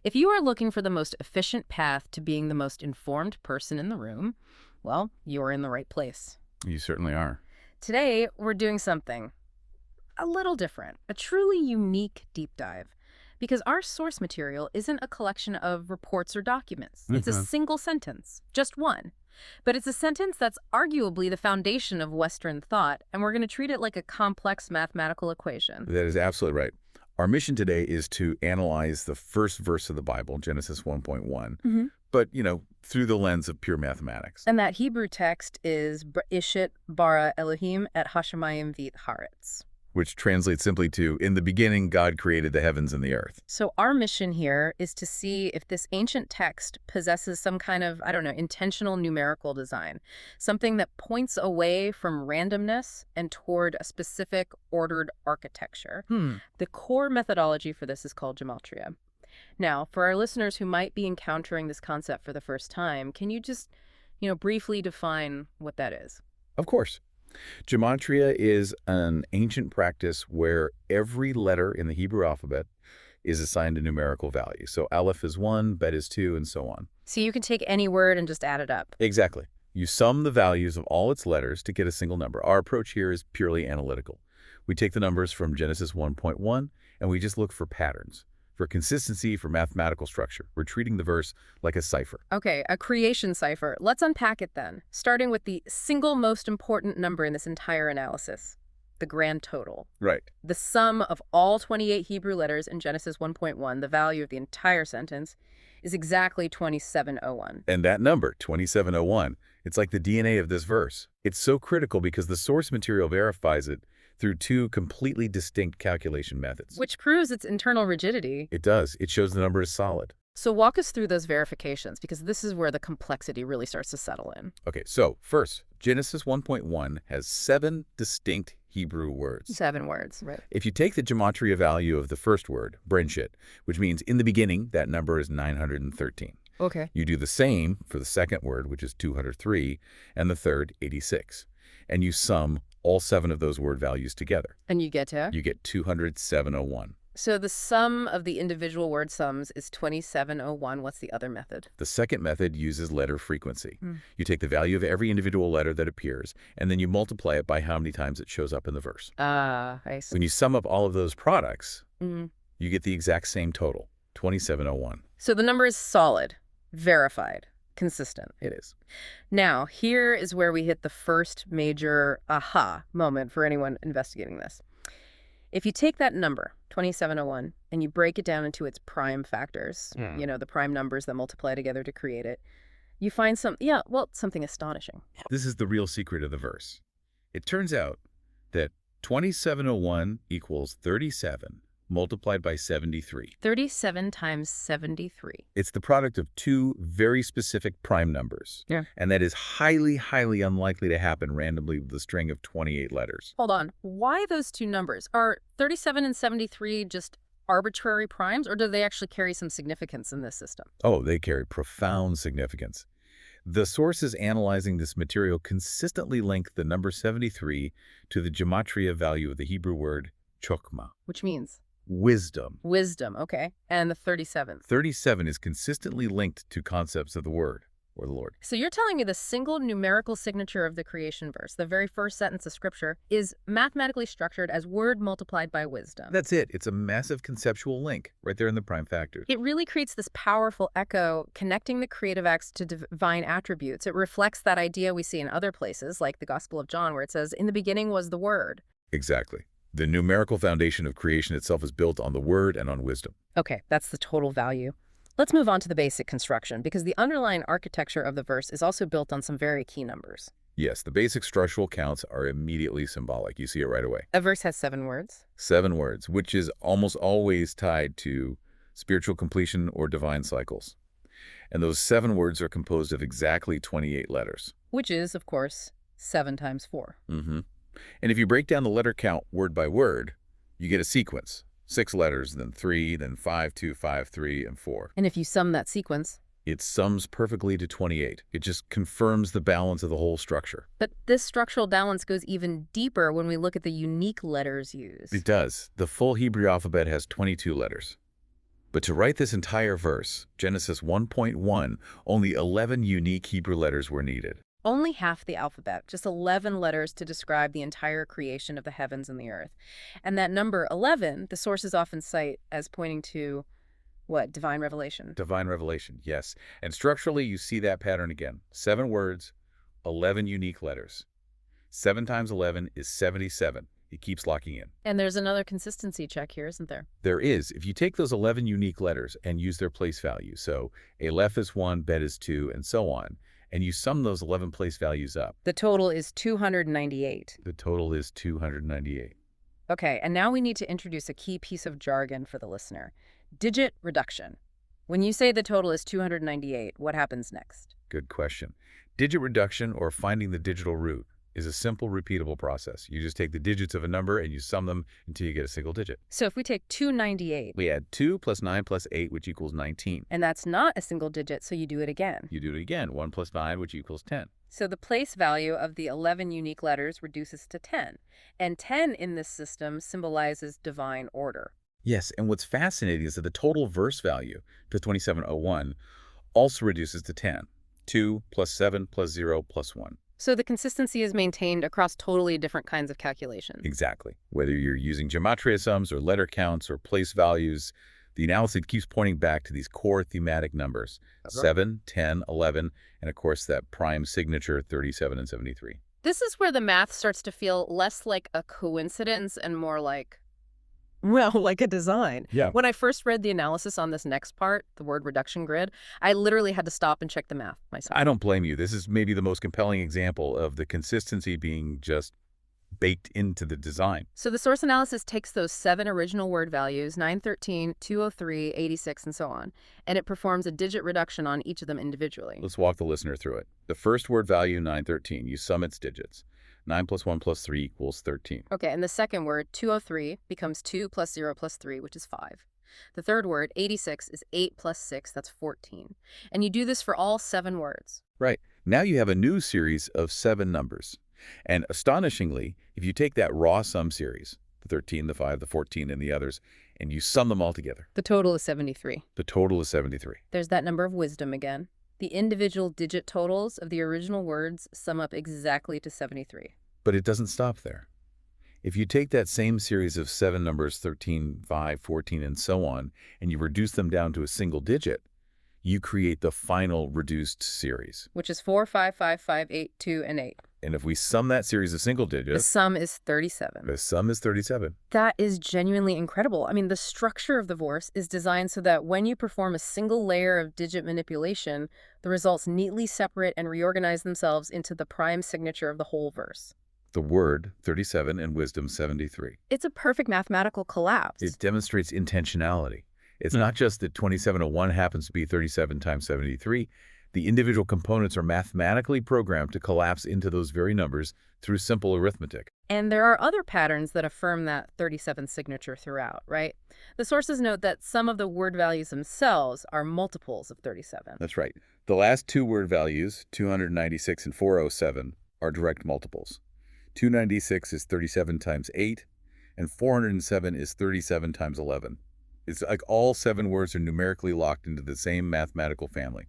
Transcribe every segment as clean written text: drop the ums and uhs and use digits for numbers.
If you are looking for the most efficient path to being the most informed person in the room, well, you're in the right place. You certainly are. Today, we're doing something a little different, a truly unique deep dive. Because our source material isn't a collection of reports or documents. It's a single sentence, just one. But it's a sentence that's arguably the foundation of Western thought, and we're going to treat it like a complex mathematical equation. That is absolutely right. Our mission today is to analyze the first verse of the Bible, Genesis 1.1, but, through the lens of pure mathematics. And that Hebrew text is Ishit bara Elohim et hashamayim v'et haaretz, which translates simply to, in the beginning, God created the heavens and the earth. So our mission here is to see if this ancient text possesses some kind of, intentional numerical design, something that points away from randomness and toward a specific ordered architecture. The core methodology for this is called gematria. Now, for our listeners who might be encountering this concept for the first time, can you just, briefly define what that is? Of course. Gematria is an ancient practice where every letter in the Hebrew alphabet is assigned a numerical value. So Aleph is 1, Bet is 2, and so on. So you can take any word and just add it up. Exactly. You sum the values of all its letters to get a single number. Our approach here is purely analytical. We take the numbers from Genesis 1.1 and we just look for patterns, for consistency, for mathematical structure. We're treating the verse like a cipher. Okay, a creation cipher. Let's unpack it then, starting with the single most important number in this entire analysis, the grand total. Right. The sum of all 28 Hebrew letters in Genesis 1.1, the value of the entire sentence, is exactly 2701. And that number, 2701, it's like the DNA of this verse. It's so critical because the source material verifies it through two completely distinct calculation methods. Which proves its internal rigidity. It does. It shows the number is solid. So walk us through those verifications, because this is where the complexity really starts to settle in. Okay, so first, Genesis 1.1 has 7 distinct Hebrew words. 7 words, right. If you take the gematria value of the first word, Brenshit, which means in the beginning, that number is 913. Okay. You do the same for the second word, which is 203, and the third, 86. And you sum all 7 of those word values together. And you get to? You get 20701. So the sum of the individual word sums is 2701. What's the other method? The second method uses letter frequency. You take the value of every individual letter that appears, and then you multiply it by how many times it shows up in the verse. I see. When you sum up all of those products, you get the exact same total, 2701. So the number is solid, verified, consistent. It is. Now, here is where we hit the first major aha moment for anyone investigating this. If you take that number, 2701, and you break it down into its prime factors, the prime numbers that multiply together to create it, you find something astonishing. This is the real secret of the verse. It turns out that 2701 equals 37 multiplied by 73. 37 times 73. It's the product of 2 very specific prime numbers. Yeah. And that is highly, highly unlikely to happen randomly with a string of 28 letters. Hold on. Why those 2 numbers? Are 37 and 73 just arbitrary primes, or do they actually carry some significance in this system? Oh, they carry profound significance. The sources analyzing this material consistently link the number 73 to the gematria value of the Hebrew word chokmah. Which means? Wisdom. Wisdom, okay. And the 37th? 37 is consistently linked to concepts of the Word, or the Lord. So you're telling me the single numerical signature of the creation verse, the very first sentence of Scripture, is mathematically structured as word multiplied by wisdom. That's it. It's a massive conceptual link right there in the prime factors. It really creates this powerful echo connecting the creative acts to divine attributes. It reflects that idea we see in other places, like the Gospel of John, where it says, "In the beginning was the Word." Exactly. The numerical foundation of creation itself is built on the Word and on wisdom. Okay, that's the total value. Let's move on to the basic construction, because the underlying architecture of the verse is also built on some very key numbers. Yes, the basic structural counts are immediately symbolic. You see it right away. A verse has 7 words. 7 words, which is almost always tied to spiritual completion or divine cycles. And those 7 words are composed of exactly 28 letters. Which is, of course, 7 times 4. And if you break down the letter count word by word, you get a sequence. 6 letters, then 3, then 5, 2, 5, 3, and 4. And if you sum that sequence, it sums perfectly to 28. It just confirms the balance of the whole structure. But this structural balance goes even deeper when we look at the unique letters used. It does. The full Hebrew alphabet has 22 letters. But to write this entire verse, Genesis 1.1, only 11 unique Hebrew letters were needed. Only half the alphabet, just 11 letters to describe the entire creation of the heavens and the earth. And that number 11, the sources often cite as pointing to, what, divine revelation? Divine revelation, yes. And structurally, you see that pattern again. 7 words, 11 unique letters. 7 times 11 is 77. It keeps locking in. And there's another consistency check here, isn't there? There is. If you take those 11 unique letters and use their place value, so Aleph is 1, Bet is 2, and so on, and you sum those 11 place values up, The total is 298. the total is 298. Okay, and now we need to introduce a key piece of jargon for the listener. Digit reduction. When you say the total is 298, what happens next? Good question. Digit reduction, or finding the digital root, is a simple, repeatable process. You just take the digits of a number and you sum them until you get a single digit. So if we take 298, We add 2 plus 9 plus 8, which equals 19. and that's not a single digit, so you do it again. You do it again, 1 plus 9, which equals 10. So the place value of the 11 unique letters reduces to 10. And 10 in this system symbolizes divine order. Yes, and what's fascinating is that the total verse value to 2701 also reduces to 10. 2 plus 7 plus 0 plus 1. So the consistency is maintained across totally different kinds of calculations. Exactly. Whether you're using gematria sums or letter counts or place values, the analysis keeps pointing back to these core thematic numbers, 7, 10, 11, and of course that prime signature 37 and 73. This is where the math starts to feel less like a coincidence and more like, well, like a design. Yeah. When I first read the analysis on this next part, the word reduction grid, I literally had to stop and check the math myself. I don't blame you. This is maybe the most compelling example of the consistency being just baked into the design. So the source analysis takes those 7 original word values, 913, 203, 86, and so on, and it performs a digit reduction on each of them individually. Let's walk the listener through it. The first word value, 913, you sum its digits. 9 plus 1 plus 3 equals 13. Okay, and the second word, 203, becomes 2 plus 0 plus 3, which is 5. The third word, 86, is 8 plus 6, that's 14. And you do this for all 7 words. Right. Now you have a new series of 7 numbers. And astonishingly, if you take that raw sum series, the 13, the 5, the 14, and the others, and you sum them all together, The total is 73. the total is 73. There's that number of wisdom again. The individual digit totals of the original words sum up exactly to 73. But it doesn't stop there. If you take that same series of 7 numbers, 13, 5, 14, and so on, and you reduce them down to a single digit, you create the final reduced series. Which is 4, 5, 5, 5, 8, 2, and 8. And if we sum that series of single The digits, sum is 37. the sum is 37. That is genuinely incredible. I mean, the structure of the verse is designed so that when you perform a single layer of digit manipulation, the results neatly separate and reorganize themselves into the prime signature of the whole verse. The word, 37, and wisdom, 73. It's a perfect mathematical collapse. It demonstrates intentionality. It's not just that 2701 happens to be 37 times 73. The individual components are mathematically programmed to collapse into those very numbers through simple arithmetic. And there are other patterns that affirm that 37 signature throughout, right? The sources note that some of the word values themselves are multiples of 37. That's right. The last 2 word values, 296 and 407, are direct multiples. 296 is 37 times 8, and 407 is 37 times 11. It's like all 7 words are numerically locked into the same mathematical family.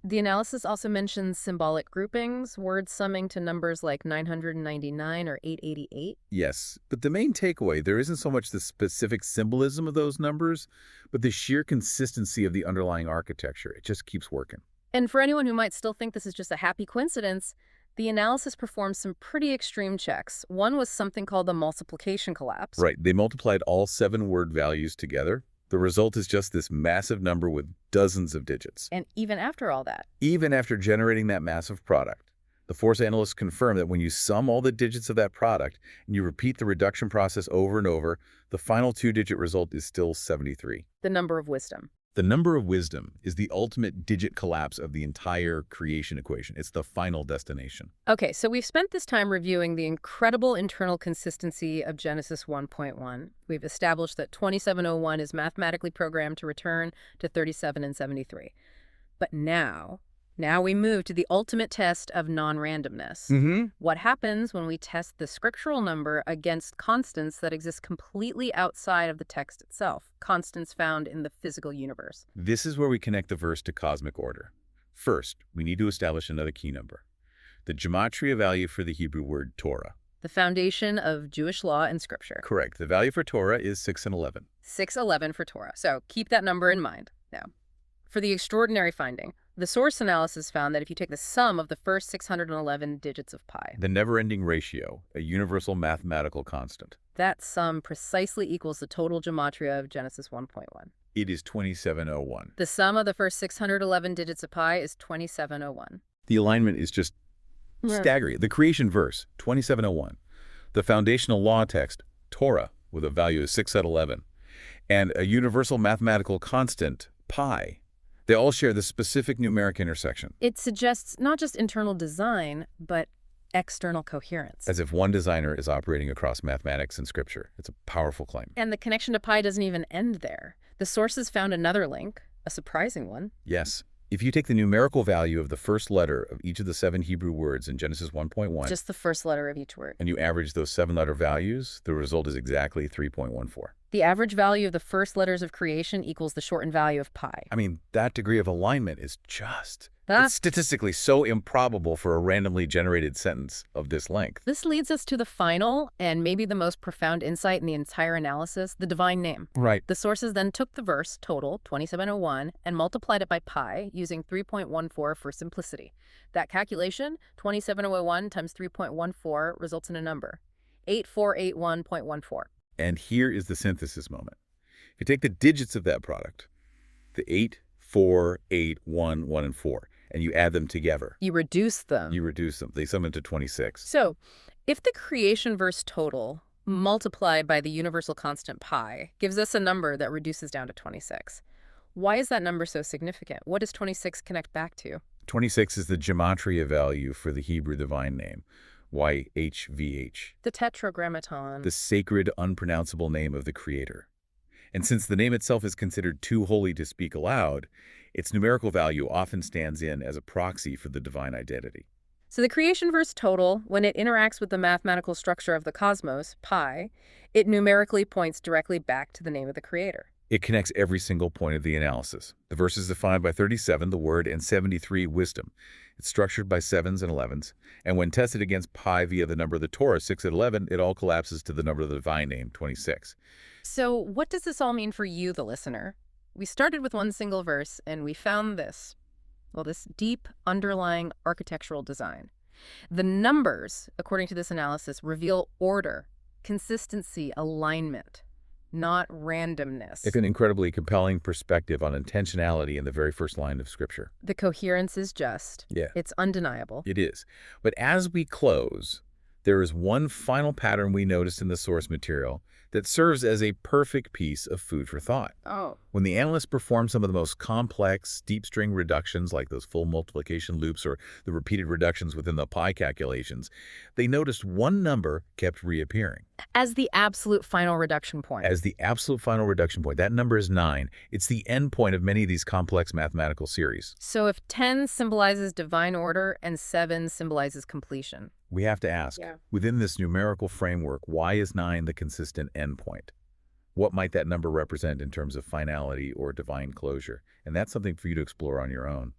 The analysis also mentions symbolic groupings, words summing to numbers like 999 or 888. Yes, but the main takeaway, there isn't so much the specific symbolism of those numbers, but the sheer consistency of the underlying architecture. It just keeps working. And for anyone who might still think this is just a happy coincidence, the analysis performed some pretty extreme checks. One was something called the multiplication collapse. Right, they multiplied all 7 word values together. The result is just this massive number with dozens of digits. And even after all that, Even after generating that massive product, the force analysts confirm that when you sum all the digits of that product and you repeat the reduction process over and over, the final 2-digit result is still 73. the number of wisdom. The number of wisdom is the ultimate digit collapse of the entire creation equation. It's the final destination. Okay, so we've spent this time reviewing the incredible internal consistency of Genesis 1.1. We've established that 2701 is mathematically programmed to return to 37 and 73. But now, Now we move to the ultimate test of non-randomness. Mm-hmm. What happens when we test the scriptural number against constants that exist completely outside of the text itself, constants found in the physical universe? This is where we connect the verse to cosmic order. First, we need to establish another key number, the gematria value for the Hebrew word Torah. The foundation of Jewish law and scripture. Correct. The value for Torah is 6 and 11. 611 for Torah. So keep that number in mind. Now, for the extraordinary finding, the source analysis found that if you take the sum of the first 611 digits of pi, The never-ending ratio, a universal mathematical constant. that sum precisely equals the total gematria of Genesis 1.1. It is 2701. The sum of the first 611 digits of pi is 2701. The alignment is just staggering. The creation verse, 2701. The foundational law text, Torah, with a value of 6 at 11. And a universal mathematical constant, pi. They all share the specific numeric intersection, It suggests not just internal design, but external coherence. as if one designer is operating across mathematics and scripture. It's a powerful claim. And the connection to pi doesn't even end there. The sources found another link, a surprising one. Yes. If you take the numerical value of the first letter of each of the 7 Hebrew words in Genesis 1.1, Just the first letter of each word. and you average those 7-letter values, the result is exactly 3.14. The average value of the first letters of creation equals the shortened value of pi. I mean, that degree of alignment is just... Ah. It's statistically so improbable for a randomly generated sentence of this length. This leads us to the final and maybe the most profound insight in the entire analysis, the divine name. Right. The sources then took the verse total, 2701, and multiplied it by pi using 3.14 for simplicity. That calculation, 2701 times 3.14, results in a number, 8481.14. And here is the synthesis moment. If you take the digits of that product, the 8, 4, 8, 1, 1, and 4, and you add them together, You reduce them. you reduce them. They sum into 26. So, if the creation verse total multiplied by the universal constant pi gives us a number that reduces down to 26, why is that number so significant? What does 26 connect back to? 26 is the gematria value for the Hebrew divine name, YAH-WEH, The tetragrammaton. the sacred, unpronounceable name of the Creator. And since the name itself is considered too holy to speak aloud, its numerical value often stands in as a proxy for the divine identity. So the creation verse total, when it interacts with the mathematical structure of the cosmos, pi, it numerically points directly back to the name of the creator. It connects every single point of the analysis. The verse is defined by 37, the word, and 73, wisdom. It's structured by 7s and 11s, and when tested against pi via the number of the Torah, 6 at 11, it all collapses to the number of the divine name, 26. So what does this all mean for you, the listener? We started with one single verse, and we found this. Well, this deep underlying architectural design. The numbers, according to this analysis, reveal order, consistency, alignment, not randomness. It's an incredibly compelling perspective on intentionality in the very first line of Scripture. The coherence is just. Yeah. It's undeniable. It is. But as we close, there is one final pattern we noticed in the source material that serves as a perfect piece of food for thought. Oh. When the analysts performed some of the most complex deep string reductions, like those full multiplication loops or the repeated reductions within the pi calculations, they noticed one number kept reappearing. As the absolute final reduction point. As the absolute final reduction point. That number is 9. It's the end point of many of these complex mathematical series. So if 10 symbolizes divine order and 7 symbolizes completion. We have to ask, within this numerical framework, why is 9 the consistent endpoint? What might that number represent in terms of finality or divine closure? And that's something for you to explore on your own.